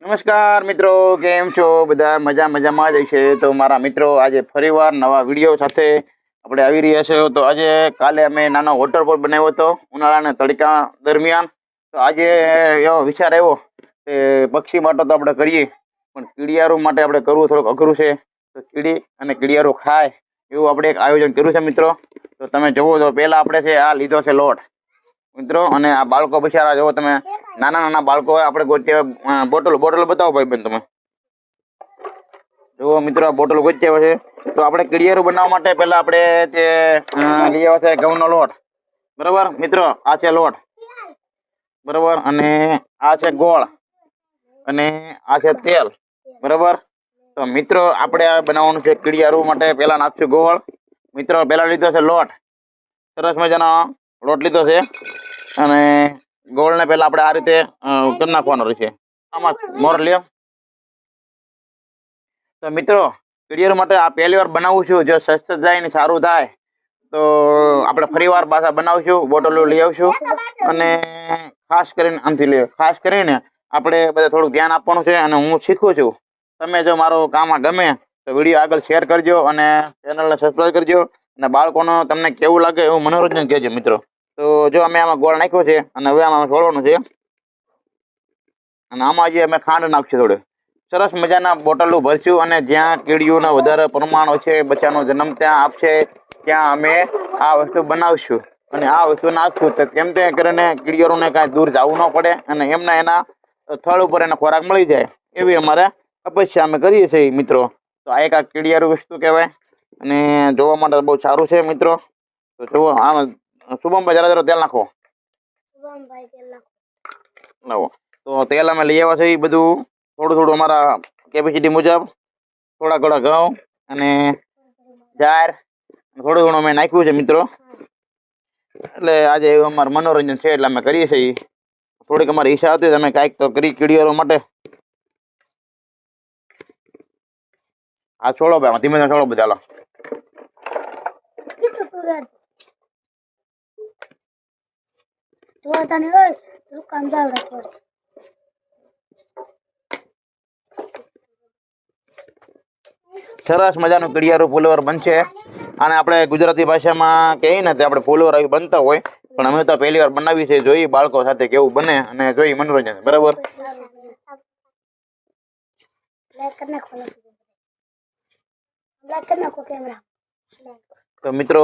નમસ્કાર મિત્રો, કેમ છો બધા? મજામાં જ છે. તો મારા મિત્રો, આજે ફરીવાર નવા વિડીયો સાથે આપણે આવી રહ્યા છે. તો આજે કાલે અમે નાનો વોટરફોલ બનાવ્યો હતો ઉનાળાના તડકા દરમિયાન. તો આજે એવો વિચાર આવ્યો કે પક્ષી માટે તો આપણે કરીએ, પણ કીડિયારું માટે આપણે કરવું થોડુંક અઘરું છે. તો કીડી અને કીડિયારું ખાય એવું આપણે એક આયોજન કર્યું છે મિત્રો. તો તમે જુઓ તો પહેલાં આપણે છે આ લીધો છે લોટ મિત્રો, અને આ બાળકો બિચારા જુઓ તમે, નાના બાળકો હોય આપણે ગોત્યા બોટલ બતાવો ભાઈ બેન તમે જુઓ મિત્રો, આ બોટલ ગોત્યા છે. તો આપણે કીડિયારું બનાવવા માટે પહેલા આપણે તે લઈ આવ્યા છે ઘઉંનો લોટ, બરાબર મિત્રો. આ છે લોટ, બરાબર, અને આ છે ગોળ, અને આ છે તેલ, બરાબર. તો મિત્રો આપણે આ બનાવવાનું છે કીડિયારું માટે. પહેલા નાખશું ગોળ મિત્રો. પહેલા લીધો છે લોટ, સરસ મજાનો લોટ લીધો છે, અને ગોળને પહેલા આપણે આ રીતે કરી નાખવાનો રહેશે. આમાં મોર લ્યો. તો મિત્રો કીડિયારું માટે આ પહેલી વાર બનાવું છું. જો સસ્ત જાય ને સારું થાય તો આપણે ફરીવાર પાછા બનાવશું, બોટલો લઈ આવશું. અને ખાસ કરીને આપણે બધા થોડુંક ધ્યાન આપવાનું છે. અને હું શીખું છું. તમે જો મારો કામ ગમે તો વિડીયો આગળ શેર કરજો અને ચેનલને સબસ્ક્રાઈબ કરજો. અને બાળકોનો તમને કેવું લાગે એવું મનોરંજન કહેજો મિત્રો. તો જો અમે આમાં ગોળ નાખ્યો છે, અને હવે આમાં છોડવાનું છે. અને આમાં જે અમે ખાંડ નાખશું થોડું. સરસ મજાના બોટલો ભરશું, અને જ્યાં કીડીઓના વધારે પ્રમાણ હોય છે, બચ્ચાનો જન્મ ત્યાં આપશે, ત્યાં અમે આ વસ્તુ બનાવશું અને આ વસ્તુ નાખશું. તો કેમ તે કરીને કીડીઓને કાંઈ દૂર જવું ન પડે, અને એના થળ ઉપર એને ખોરાક મળી જાય, એવી અમારે અપેક્ષા અમે કરીએ છીએ મિત્રો. તો આ એક આ કીડિયારું વસ્તુ કહેવાય, અને જોવા માટે બહુ સારું છે મિત્રો. તો જુઓ, આમાં શુભમભાઈ જરા તેલ નાખો. લાવો. તો તેલ અમે લઈ આવ્યા છે એ બધું થોડું અમારા કેપેસિટી મુજબ. થોડા ઘઉં અને જાર થોડું ઘણું અમે નાખ્યું છે મિત્રો. એટલે આજે એવું અમારું મનોરંજન છે, એટલે અમે કરીએ છીએ. થોડીક અમારી ઈચ્છા હતી તમે કાંઈક તો કરી કીડિયારો માટે. આ છોડો ભાઈ, ધીમે ધીમે છોડો બધા. સરસ મજાનું કીડિયારું ફૂલવર બનશે. અને આપણે ગુજરાતી ભાષામાં કહીએ ને તે આપણે ફૂલવર આવી બનતા હોય, પણ અમે તો પહેલી વાર બનાવી છે. જોઈ બાળકો સાથે કેવું બને, અને જોઈ મનોરંજન, બરાબર. તો મિત્રો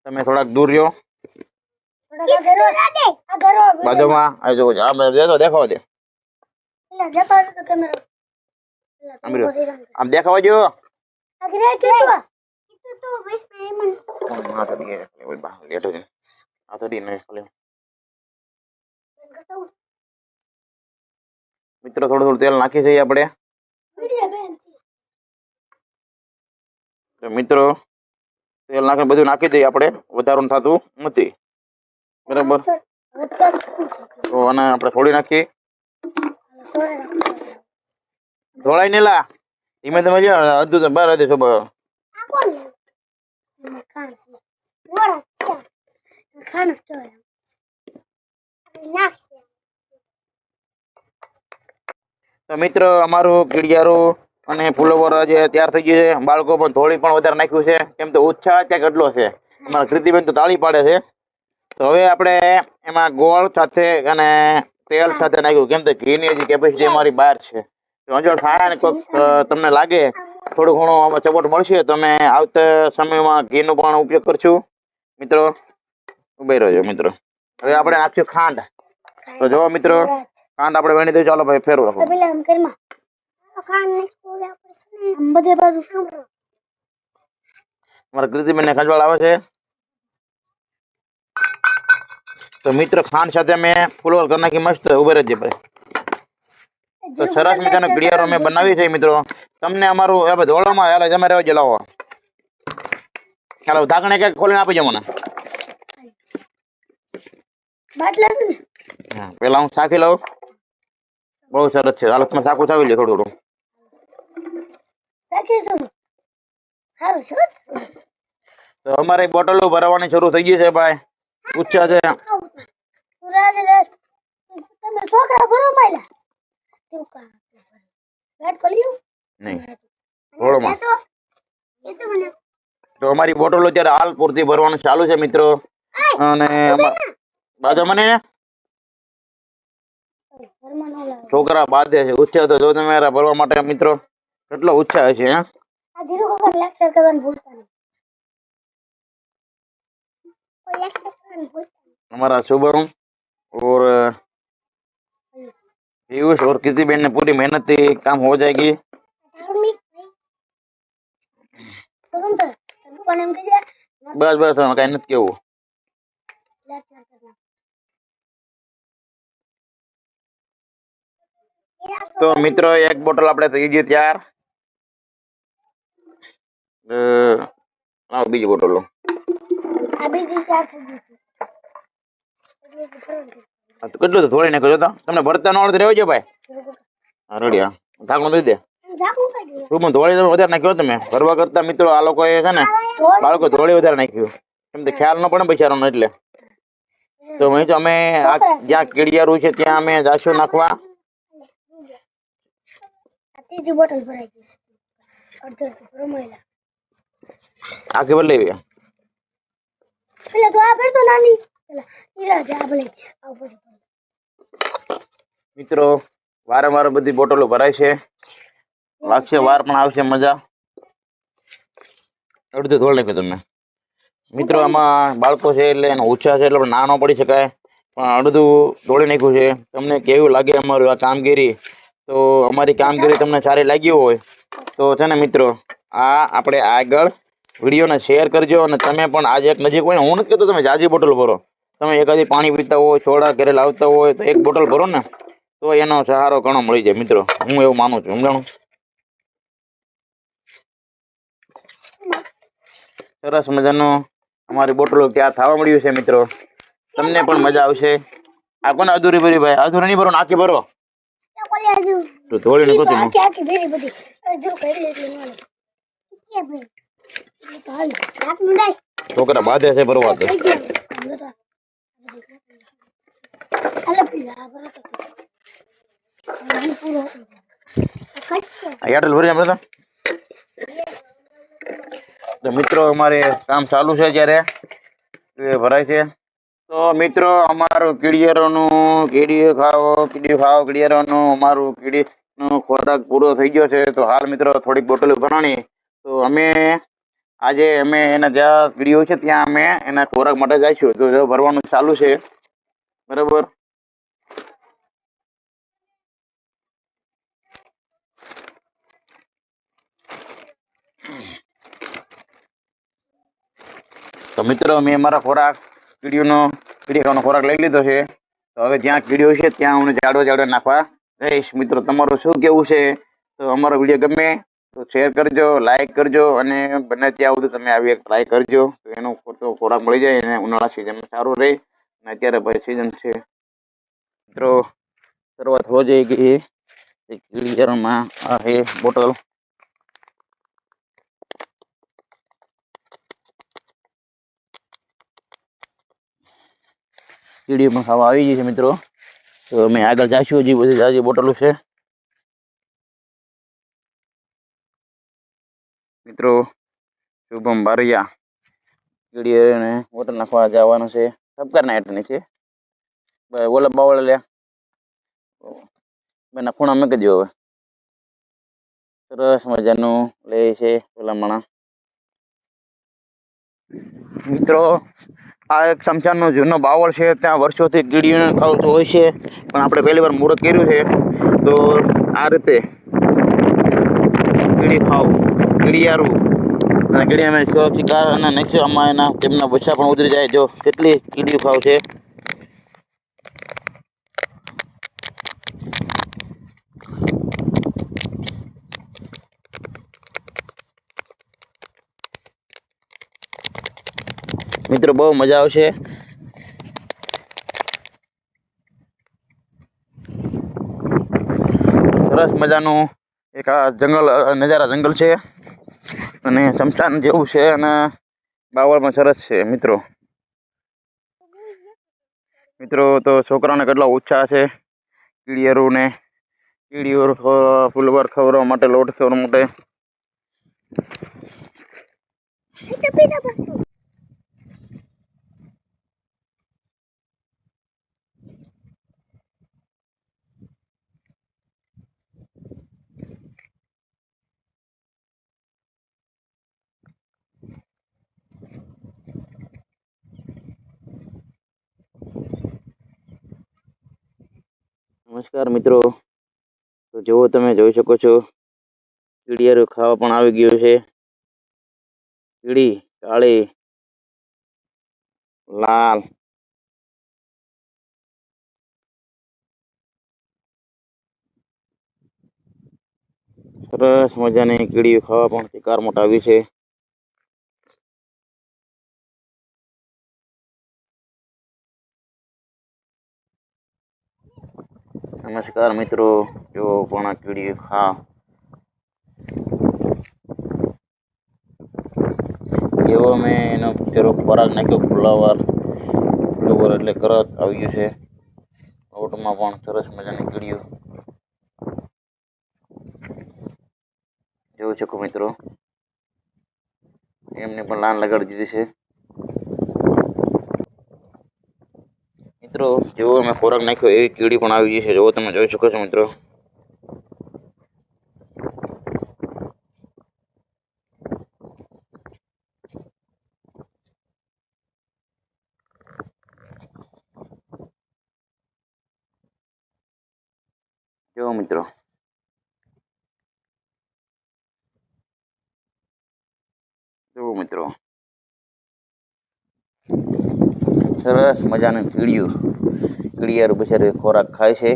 તમે થોડાક દૂર રહ્યો, બાજુમાં દેખાવા દે, આમ દેખાવા જો. મિત્રો થોડું તેલ નાખી છે આપણે. મિત્રો તેલ નાખીને બધું નાખી દઈએ આપણે, વધારું થતું નથી, બરાબર. તો આને આપણે થોડી નાખીએ. ધોળાઈ ને લા ધીમે ધીમે અડધું બહાર હતી. તો મિત્રો અમારું કીડિયારું અને ફૂલોવર જે તૈયાર થઈ ગયું છે. બાળકો પણ થોડી પણ વધારે નાખ્યું છે, કેમ તો ઉત્સાહ ત્યાં કેટલો છે. અમારા કૃતિબેન તો તાળી પાડે છે. તો હવે આપણે એમાં ગોળ સાથે અને તેલ સાથે નાખ્યું, કેમ તો ઘીની હજી કેપેસિટી અમારી બહાર છે. જો થાય ને કોઈક તમને લાગે થોડું ઘણું આમાં સપોર્ટ મળશે તો અમે આવતા સમયમાં ઘીનો પણ ઉપયોગ કરશું મિત્રો. ઉભી રહેજો મિત્રો. હવે આપણે નાખશું ખાંડ. તો જો મિત્રો, ખાંડ આપણે વેણી દઈએ. ચાલો ભાઈ, ફેરવો રાખો. મારા કૃતિબેનને ખંજવાળ આવે છે. તો મિત્રો ખાંડ સાથે મેં ફૂલવર કરી નાખી મસ્ત. ઉભે રહેજે ભાઈ. તો સરસ મજાનો કીડિયારો અમે બનાવી છે મિત્રો. તમને અમારું હવે ધોળામાં હાલે તમે રહેજો. લાવો ચાલો, ઢાંકણે ક્યાંક ખોલીને આપી જાવ મને. પેલા હું શાકી લઉં. બહુ સરસ છે. હાલ તમે શાકું ચાવી લે થોડું. તો અમારે બોટલો ભરવાની શરૂ થઈ ગઈ છે ભાઈ. ઉચ્ચા છે. નહીં થોડોમાં તો અમારી બોટલો અત્યારે હાલ પૂરતી ભરવાનું ચાલુ છે મિત્રો અને બાજુ મને છોકરા બાંધે છે ઉત્સાહ તો જો તમે ભરવા માટે મિત્રો કેટલો ઉત્સાહ છે હે हमारा शुभम और पीयूष और किसी बहन ने पूरी मेहनत से काम हो जाएगी बस बस कहीं નથી કેવું તો મિત્રો એક બોટલ આપણે થઈ ગઈ તૈયાર લાવો બીજી બોટલો આ બીજી ચાર થઈ ગઈ છે તો કેટલું થોડી નાખો તો તમને ભરતા ન આવડે રહેજો જો ભાઈ હા રેડી હા ઢાંકણું દઈ દે શું ધોળી વધારે નાખ્યો તમે ભરવા કરતા મિત્રો આ લોકોએ છે ને બાળકો ધોળી વધારે નાખ્યું એમ તો ખ્યાલ ન પડે બિચારાનો એટલે તો અમે જ્યાં કીડિયારું છે ત્યાં અમે જાશું નાખવા ત્રીજી બોટલ ભરાઈ ગઈ છે અડધો રમાયેલા આખી ભર લેવી પેલા તો આ ભરતો નાની પેલા ઈરા જ આ ભલે આવ પછી મિત્રો વારંવાર બધી બોટલો ભરાય છે લાગશે વાર પણ આવશે મજા અડધું ધોળ નાખ્યું તમે મિત્રો આમાં બાળકો છે એટલે એનો ઉત્સાહ છે એટલે ના ન પડી શકાય પણ અડધું ધોળી નાખ્યું છે તમને કેવું લાગે અમારું આ કામગીરી તો અમારી કામગીરી તમને સારી લાગી હોય તો છે ને મિત્રો આ આપણે આગળ વિડીયોને શેર કરજો અને તમે પણ આજે એક નજીક હોય ને હું નથી કહેતો તમે જાજી બોટલ ભરો તમે એકાદી પાણી પીતા હોય સોડા ઘરે લાવતા હોય તો એક બોટલ ભરો ને તો એનો સહારો ઘણો મળી જાય મિત્રો હું એવું માનું છું સમજાણું સરસ મજાનું અમારી બોટલો ત્યાં થવા મળ્યું છે મિત્રો તમને પણ મજા આવશે આ કોને અધૂરી ભરી ભાઈ અધૂરી નહીં ભરો આખી ભરો તો થોડી નીકળો છું આખી ભરી બધી જો કરી એટલે ન કે ભાઈ તો હાલ રાત મુંડાઈ છોકરા બાધે છે ભરવા તો હાલે પીલા બરાબર આટલ ભરી આપણે તો મિત્રો અમારે કામ ચાલુ છે જ્યારે ભરાય છે તો મિત્રો અમારું કીડિયારોનું અમારું કીડીનો ખોરાક પૂરો થઈ ગયો છે તો હાલ મિત્રો થોડીક બોટલો ભરાણી તો અમે એના જ્યાં કીડીઓ છે ત્યાં અમે એના ખોરાક માટે જઈશું તો જો ભરવાનું ચાલુ છે બરાબર તો મિત્રો મેં અમારા ખોરાક કીડીનો ખોરાક લઈ લીધો છે તો હવે જ્યાં કીડીઓ છે ત્યાં હું જાડો નાખવા જઈશ મિત્રો તમારું શું કેવું છે તો અમારો વિડીયો ગમે તો શેર કરજો લાઈક કરજો અને બને ત્યાં સુધી તમે આવી એક ટ્રાય કરજો તો એનો પૂરતો ખોરાક મળી જાય અને ઉનાળા સિઝનમાં સારું રહે અને અત્યારે ભાઈ સિઝન છે મિત્રો શરૂઆત હો જાયગી કીડીમાં આ હે બોટલ કીડીમાં ખાવા આવી ગઈ છે મિત્રો તો અમે આગળ જઈશું હજી બધી તાજી બોટલો છે મિત્રો શુભમ બારૈયા કીડીને બોટલ નાખવા જવાનું છે સબકારના હેઠળની છે ઓલા બાવળ લે બેના ખૂણા મૂકી દો હવે સરસ મજાનું લે છે પેલા માણા મિત્રો આ એક શમશાનનો જૂનો બાવળ છે ત્યાં વર્ષોથી કીડીઓને ખાવતું હોય છે પણ આપણે પહેલી વાર મુહૂર્ત કર્યું છે તો આ રીતે કીડિયારું અને કીડી અમે શિકાર અને નેક્સ્ટ આમાં તેમના બચ્ચા પણ ઉતરી જાય જો કેટલી કીડીઓ ખાવ છે મિત્રો બહુ મજા આવશે સરસ મજાનું એક આ જંગલ છે અને શમશાન જેવું છે અને બાવળ પણ સરસ છે મિત્રો તો છોકરાઓને કેટલો ઉત્સાહ છે કીડિયારોને કીડીઓ ફૂલવાર ખવડાવવા માટે લોટ ખવડાવવા માટે પીતા પીતા પાછું નમસ્કાર મિત્રો, તો જેવો તમે જોઈ શકો છો કીડિયારું ખાવા પણ આવી ગયું છે. કીડી કાળી, લાલ, સરસ મજાની કીડીઓ ખાવા પણ શિકાર માટે આવી છે. નમસ્કાર મિત્રો, જો પણ આ કીડીઓ એવો મેં એનો જરો ખોરાક નાખ્યો ફુલાવર એટલે તરત આવી ગયું છે. લોટમાં પણ સરસ મજાની કીડીઓ જોઈ શકો મિત્રો, એમને પણ લાઈન લગાડી દીધી છે. મિત્રો જેવો મેં ખોરાક નાખ્યો એવી કીડી પણ આવી ગઈ છે, જેવો તમે જોઈ શકો છો મિત્રો. જો મિત્રો સરસ મજાનું કીડિયારું બિચારી ખોરાક ખાય છે.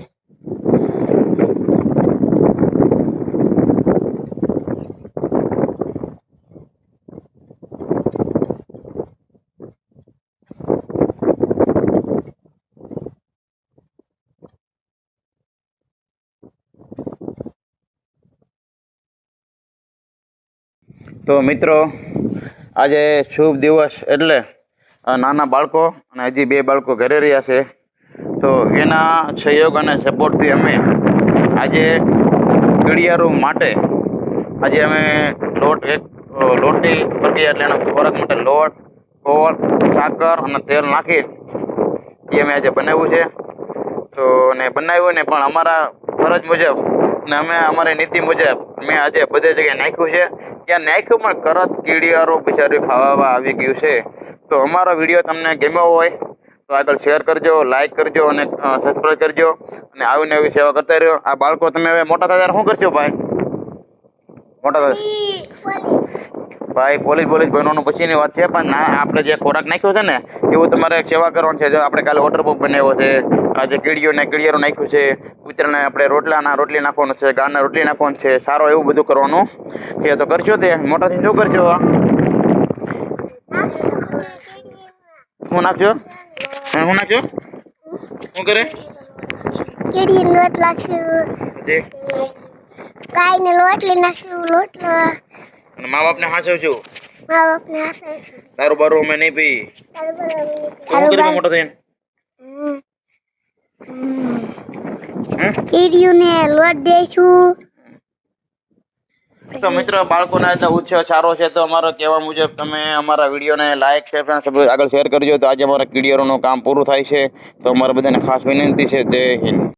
તો મિત્રો આજે શુભ દિવસ એટલે નાના બાળકો અને હજી 2 બાળકો ઘરે રહ્યા છે, તો એના સહયોગ અને સપોર્ટથી અમે આજે કીડિયારું માટે આજે અમે લોટની પ્રક્રિયા એટલે એના ખોરાક માટે લોટ, ગોળ, સાકર અને તેલ નાખી એ અમે આજે બનાવ્યું છે. તો ને બનાવ્યું ને પણ અમારા ફરજ મુજબ ને અમે અમારી નીતિ મુજબ મેં આજે બધી જગ્યાએ નાખ્યું છે. ત્યાં નાખ્યું પણ કરત કીડિયારું બિચારું ખાવા આવી ગયું છે. તો અમારો વિડીયો તમને ગમ્યો હોય તો આગળ શેર કરજો, લાઈક કરજો અને સબસ્ક્રાઈબ કરજો અને આવીને આવી સેવા કરતા રહ્યો. આ બાળકો તમે હવે મોટા થાય ત્યારે શું કરશો ભાઈ? મોટા થાય ભાઈ પોલીસ બનવાનું પછીની વાત છે, પણ ના આપણે જે ખોરાક નાખ્યો છે ને એવું તમારે સેવા કરવાનું છે. જો આપણે કાલે વોટર પંપ બનાવ્યો છે, આજે કીડિયારું નાખ્યું છે, કૂતરાને આપણે રોટલી નાખવાનું છે, ગાયને રોટલી નાખવાનું છે, સારો એવું બધું કરવાનું છે. તો કરશો તે મોટા થઈને શું કરશો? શું નાખજો? શું નાખજો? શું કરે? કેડી લોટ લાગશું, ગાયને લોટલી નાખશું, મા બાપને હાચવજો. મા બાપને હાસશું. તારું બારું અમે નહીં પી. શું કરી મોટો થઈને? કેડીઓને લોટ દઈશું. તો મિત્રો બાળકોના ઉછેર સારો છે, તો અમારો કહેવા મુજબ તમે અમારા વિડીયોને લાઈક છે આગળ શેર કરજો. તો આજે અમારા કીડિયારોનું કામ પૂરું થાય છે, તો અમારા બધાને ખાસ વિનંતી છે. જય હિન્દ.